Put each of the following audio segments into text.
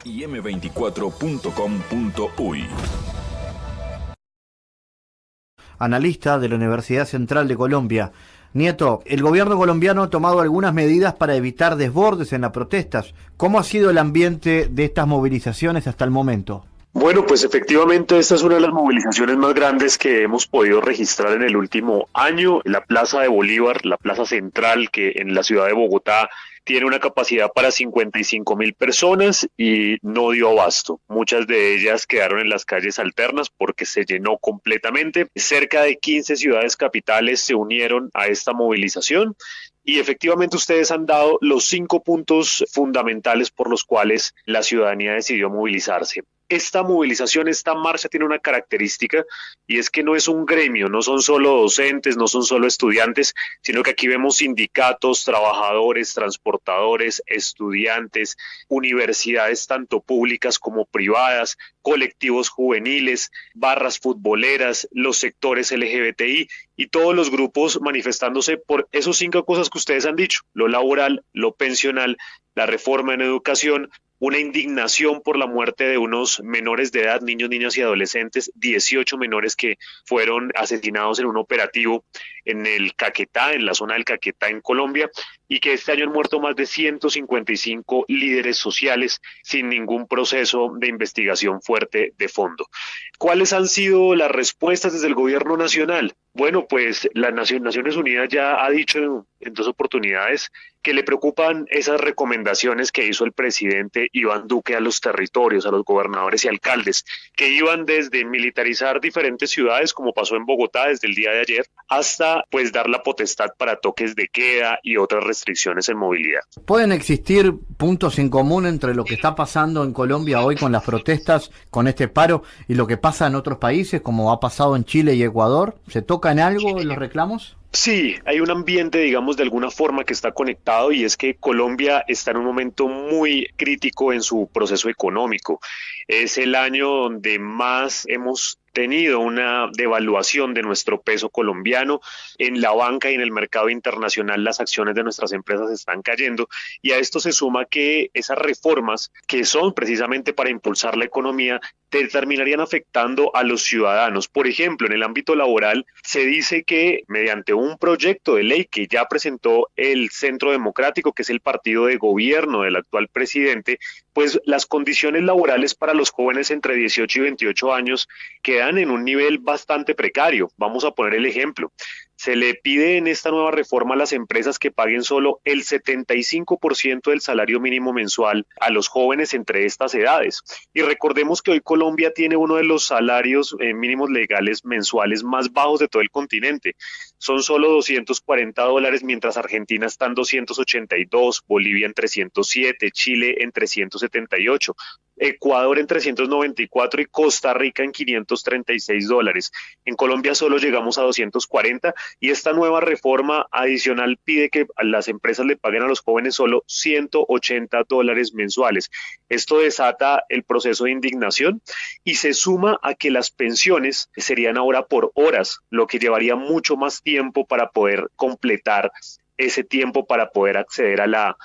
y m24.com.uy. Analista de la Universidad Central de Colombia. Nieto, el gobierno colombiano ha tomado algunas medidas para evitar desbordes en las protestas. ¿Cómo ha sido el ambiente de estas movilizaciones hasta el momento? Bueno, pues efectivamente esta es una de las movilizaciones más grandes que hemos podido registrar en el último año. La Plaza de Bolívar, la plaza central que en la ciudad de Bogotá tiene una capacidad para 55.000 personas y no dio abasto. Muchas de ellas quedaron en las calles alternas porque se llenó completamente. Cerca de 15 ciudades capitales se unieron a esta movilización. Y efectivamente ustedes han dado los 5 puntos fundamentales por los cuales la ciudadanía decidió movilizarse. Esta movilización, esta marcha tiene una característica y es que no es un gremio, no son solo docentes, no son solo estudiantes, sino que aquí vemos sindicatos, trabajadores, transportadores, estudiantes, universidades tanto públicas como privadas, colectivos juveniles, barras futboleras, los sectores LGBTI y todos los grupos manifestándose por esos 5 cosas que ustedes han dicho: lo laboral, lo pensional, la reforma en educación, una indignación por la muerte de unos menores de edad, niños, niñas y adolescentes, 18 menores que fueron asesinados en un operativo en el Caquetá, en la zona del Caquetá en Colombia, y que este año han muerto más de 155 líderes sociales sin ningún proceso de investigación fuerte de fondo. ¿Cuáles han sido las respuestas desde el gobierno nacional? Bueno, pues las Naciones Unidas ya ha dicho en 2 oportunidades que le preocupan esas recomendaciones que hizo el presidente Iván Duque a los territorios, a los gobernadores y alcaldes, que iban desde militarizar diferentes ciudades, como pasó en Bogotá desde el día de ayer, hasta pues dar la potestad para toques de queda y otras restricciones en movilidad. ¿Pueden existir puntos en común entre lo que está pasando en Colombia hoy con las protestas, con este paro, y lo que pasa en otros países, como ha pasado en Chile y Ecuador? ¿Se tocan algo en los reclamos? Sí, hay un ambiente, digamos, de alguna forma que está conectado, y es que Colombia está en un momento muy crítico en su proceso económico. Es el año donde más hemos tenido una devaluación de nuestro peso colombiano. En la banca y en el mercado internacional las acciones de nuestras empresas están cayendo, y a esto se suma que esas reformas, que son precisamente para impulsar la economía, terminarían afectando a los ciudadanos. Por ejemplo, en el ámbito laboral se dice que mediante un proyecto de ley que ya presentó el Centro Democrático, que es el partido de gobierno del actual presidente, pues las condiciones laborales para los jóvenes entre 18 y 28 años quedan en un nivel bastante precario. Vamos a poner el ejemplo. Se le pide en esta nueva reforma a las empresas que paguen solo el 75% del salario mínimo mensual a los jóvenes entre estas edades. Y recordemos que hoy Colombia tiene uno de los salarios mínimos legales mensuales más bajos de todo el continente. Son solo $240, mientras Argentina está en 282, Bolivia en 307, Chile en 378. Ecuador en 394 y Costa Rica en $536. En Colombia solo llegamos a 240, y esta nueva reforma adicional pide que a las empresas le paguen a los jóvenes solo $180 mensuales. Esto desata el proceso de indignación y se suma a que las pensiones serían ahora por horas, lo que llevaría mucho más tiempo para poder completar ese tiempo para poder acceder a la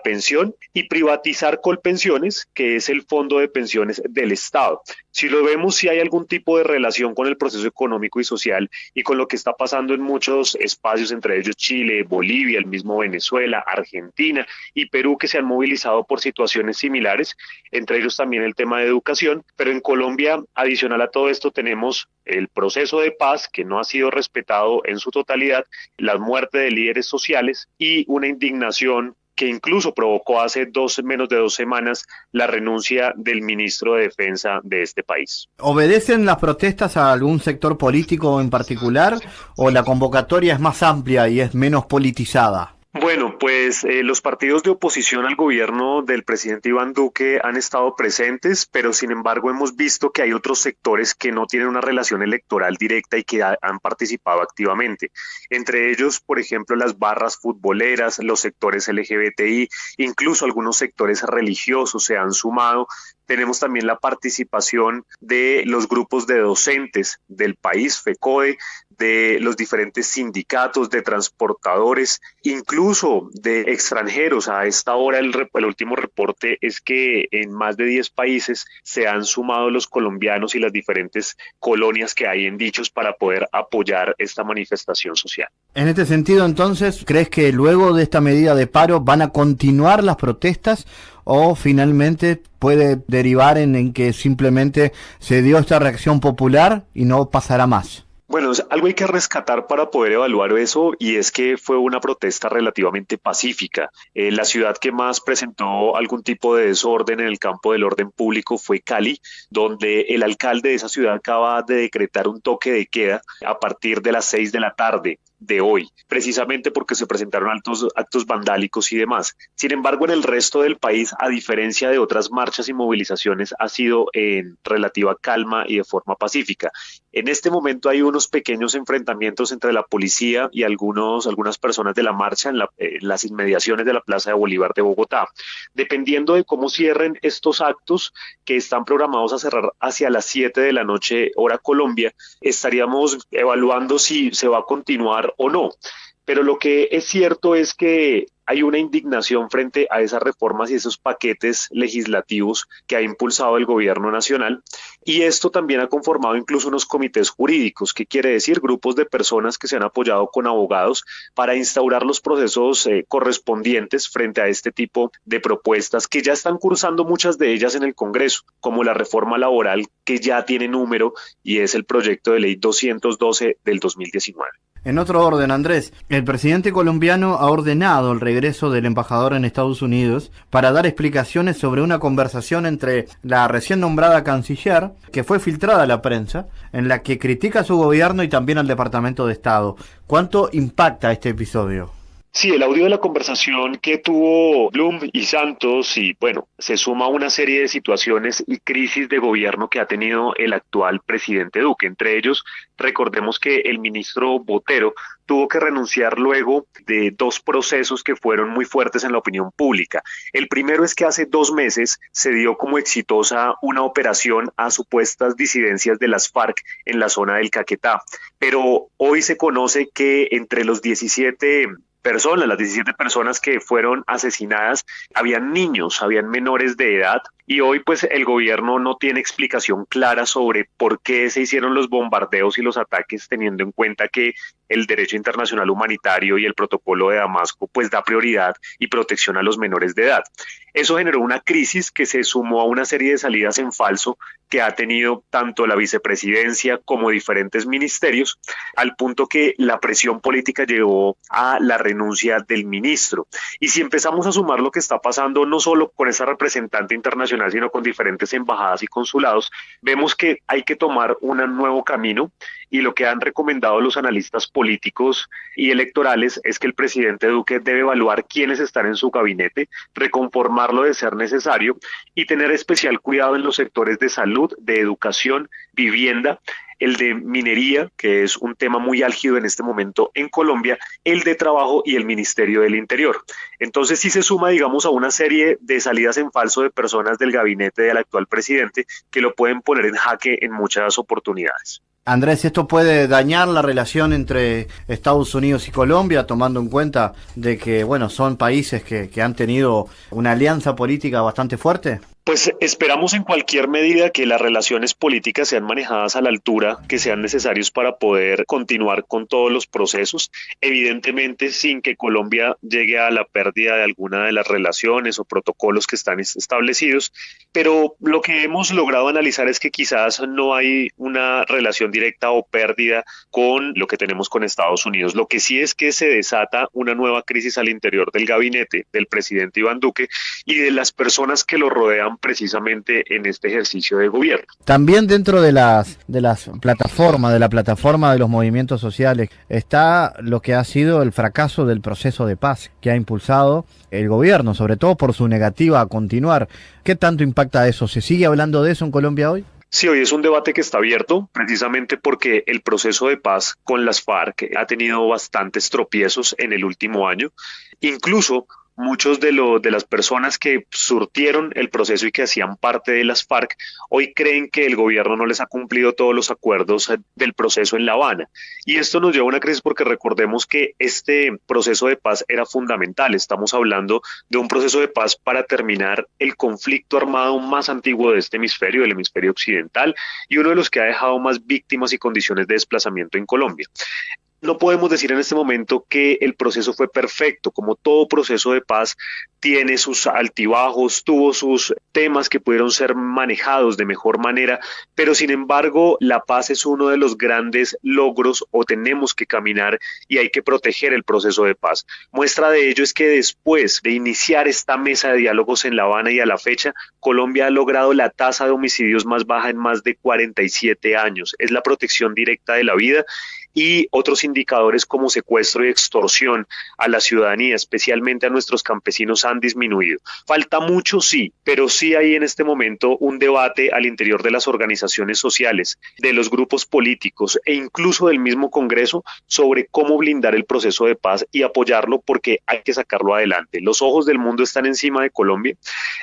pensión, y privatizar Colpensiones, que es el fondo de pensiones del Estado. Si lo vemos, si hay algún tipo de relación con el proceso económico y social y con lo que está pasando en muchos espacios, entre ellos Chile, Bolivia, el mismo Venezuela, Argentina y Perú, que se han movilizado por situaciones similares, entre ellos también el tema de educación. Pero en Colombia, adicional a todo esto, tenemos el proceso de paz que no ha sido respetado en su totalidad, la muerte de líderes sociales y una indignación que incluso provocó hace menos de 2 semanas la renuncia del ministro de Defensa de este país. ¿Obedecen las protestas a algún sector político en particular o la convocatoria es más amplia y es menos politizada? Bueno, pues los partidos de oposición al gobierno del presidente Iván Duque han estado presentes, pero sin embargo hemos visto que hay otros sectores que no tienen una relación electoral directa y que han participado activamente. Entre ellos, por ejemplo, las barras futboleras, los sectores LGBTI, incluso algunos sectores religiosos se han sumado. Tenemos también la participación de los grupos de docentes del país, FECODE, de los diferentes sindicatos de transportadores, incluso de extranjeros. A esta hora el último reporte es que en más de 10 países se han sumado los colombianos y las diferentes colonias que hay en dichos para poder apoyar esta manifestación social. En este sentido, entonces, ¿crees que luego de esta medida de paro van a continuar las protestas o finalmente puede derivar en que simplemente se dio esta reacción popular y no pasará más? Bueno, algo hay que rescatar para poder evaluar eso, y es que fue una protesta relativamente pacífica. La ciudad que más presentó algún tipo de desorden en el campo del orden público fue Cali, donde el alcalde de esa ciudad acaba de decretar un toque de queda a partir de las 6 de la tarde de hoy, precisamente porque se presentaron actos vandálicos y demás. Sin embargo, en el resto del país, a diferencia de otras marchas y movilizaciones, ha sido en relativa calma y de forma pacífica. En este momento hay unos pequeños enfrentamientos entre la policía y algunas personas de la marcha en las inmediaciones de la Plaza de Bolívar de Bogotá. Dependiendo de cómo cierren estos actos, que están programados a cerrar hacia las 7 de la noche, hora Colombia, estaríamos evaluando si se va a continuar o no. Pero lo que es cierto es que hay una indignación frente a esas reformas y esos paquetes legislativos que ha impulsado el gobierno nacional, y esto también ha conformado incluso unos comités jurídicos, que quiere decir grupos de personas que se han apoyado con abogados para instaurar los procesos correspondientes frente a este tipo de propuestas que ya están cursando muchas de ellas en el Congreso, como la reforma laboral, que ya tiene número y es el proyecto de ley 212 del 2019. En otro orden, Andrés, el presidente colombiano ha ordenado el regreso del embajador en Estados Unidos para dar explicaciones sobre una conversación entre la recién nombrada canciller, que fue filtrada a la prensa, en la que critica a su gobierno y también al Departamento de Estado. ¿Cuánto impacta este episodio? Sí, el audio de la conversación que tuvo Blum y Santos, y bueno, se suma a una serie de situaciones y crisis de gobierno que ha tenido el actual presidente Duque. Entre ellos, recordemos que el ministro Botero tuvo que renunciar luego de dos procesos que fueron muy fuertes en la opinión pública. El primero es que hace 2 meses se dio como exitosa una operación a supuestas disidencias de las FARC en la zona del Caquetá, pero hoy se conoce que entre las 17 personas que fueron asesinadas, habían niños, habían menores de edad, y hoy pues el gobierno no tiene explicación clara sobre por qué se hicieron los bombardeos y los ataques, teniendo en cuenta que el derecho internacional humanitario y el protocolo de Damasco pues da prioridad y protección a los menores de edad. Eso generó una crisis que se sumó a una serie de salidas en falso que ha tenido tanto la vicepresidencia como diferentes ministerios, al punto que la presión política llevó a la renuncia del ministro. Y si empezamos a sumar lo que está pasando no solo con esa representante internacional, sino con diferentes embajadas y consulados, vemos que hay que tomar un nuevo camino, y lo que han recomendado los analistas políticos y electorales es que el presidente Duque debe evaluar quiénes están en su gabinete, reconformarlo de ser necesario y tener especial cuidado en los sectores de salud, de educación, vivienda, el de minería, que es un tema muy álgido en este momento en Colombia, el de trabajo y el Ministerio del Interior. Entonces sí se suma, digamos, a una serie de salidas en falso de personas del gabinete del actual presidente que lo pueden poner en jaque en muchas oportunidades. Andrés, ¿esto puede dañar la relación entre Estados Unidos y Colombia, tomando en cuenta de que, bueno, son países que han tenido una alianza política bastante fuerte? Pues esperamos en cualquier medida que las relaciones políticas sean manejadas a la altura que sean necesarios para poder continuar con todos los procesos, evidentemente sin que Colombia llegue a la pérdida de alguna de las relaciones o protocolos que están establecidos, pero lo que hemos logrado analizar es que quizás no hay una relación directa o pérdida con lo que tenemos con Estados Unidos. Lo que sí es que se desata una nueva crisis al interior del gabinete del presidente Iván Duque y de las personas que lo rodean precisamente en este ejercicio de gobierno. También dentro de la plataforma de los movimientos sociales está lo que ha sido el fracaso del proceso de paz que ha impulsado el gobierno, sobre todo por su negativa a continuar. ¿Qué tanto impacta eso? ¿Se sigue hablando de eso en Colombia hoy? Sí, hoy es un debate que está abierto precisamente porque el proceso de paz con las FARC ha tenido bastantes tropiezos en el último año. Incluso muchos de las personas que surtieron el proceso y que hacían parte de las FARC hoy creen que el gobierno no les ha cumplido todos los acuerdos del proceso en La Habana. Y esto nos lleva a una crisis porque recordemos que este proceso de paz era fundamental. Estamos hablando de un proceso de paz para terminar el conflicto armado más antiguo de este hemisferio, del hemisferio occidental, y uno de los que ha dejado más víctimas y condiciones de desplazamiento en Colombia. No podemos decir en este momento que el proceso fue perfecto, como todo proceso de paz tiene sus altibajos, tuvo sus temas que pudieron ser manejados de mejor manera, pero sin embargo la paz es uno de los grandes logros o tenemos que caminar y hay que proteger el proceso de paz. Muestra de ello es que después de iniciar esta mesa de diálogos en La Habana y a la fecha, Colombia ha logrado la tasa de homicidios más baja en más de 47 años. Es la protección directa de la vida y otros indicadores como secuestro y extorsión a la ciudadanía, especialmente a nuestros campesinos, han disminuido. Falta mucho, sí, pero sí hay en este momento un debate al interior de las organizaciones sociales, de los grupos políticos e incluso del mismo Congreso sobre cómo blindar el proceso de paz y apoyarlo porque hay que sacarlo adelante. Los ojos del mundo están encima de Colombia,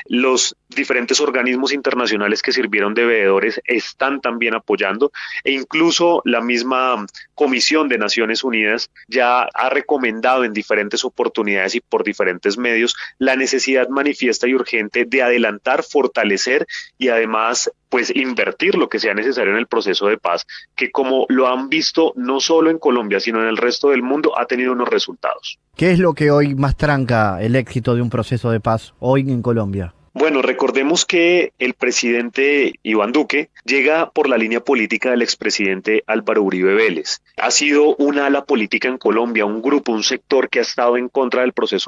los diferentes organismos internacionales que sirvieron de veedores están también apoyando e incluso la misma Comisión de Naciones Unidas ya ha recomendado en diferentes oportunidades y por diferentes medios la necesidad manifiesta y urgente de adelantar, fortalecer y además pues invertir lo que sea necesario en el proceso de paz, que como lo han visto no solo en Colombia, sino en el resto del mundo, ha tenido unos resultados. ¿Qué es lo que hoy más tranca el éxito de un proceso de paz hoy en Colombia? Bueno, recordemos que el presidente Iván Duque llega por la línea política del expresidente Álvaro Uribe Vélez. Ha sido una ala política en Colombia, un grupo, un sector que ha estado en contra del proceso